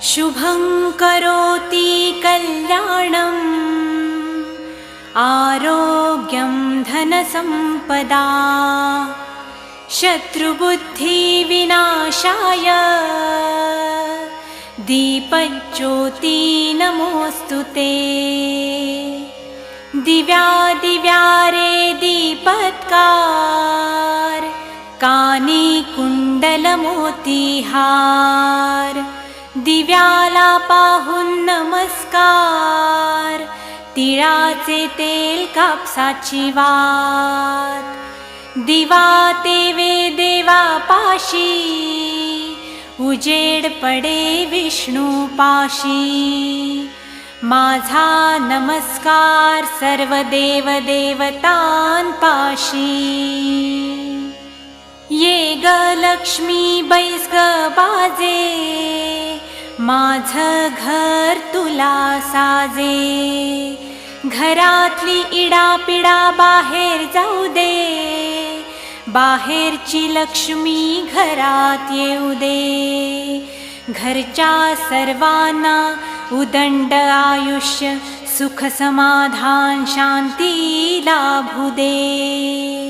शुभं करोति कल्याणम् आरोग्यं धनसम्पदा शत्रुबुद्धिविनाशाय दीपज्योति नमोऽस्तु ते। दिव्या दिव्या रे दीपत्कार कानी कुंडलमोतीहार दिव्याला पाहून नमस्कार तिळाचे तेल कापसाची वात दिवा तेवे देवा पाशी उजेड पडे विष्णू पाशी माझा नमस्कार सर्व देव देवतांपाशी। ये ग लक्ष्मी बैस ग बाजे माझं घर तुला साजे घरातली इडापिडा बाहेर जाऊ दे बाहेरची लक्ष्मी घरात येऊ दे घरच्या सर्वांना उदंड आयुष्य सुख समाधान शांती लाभू दे।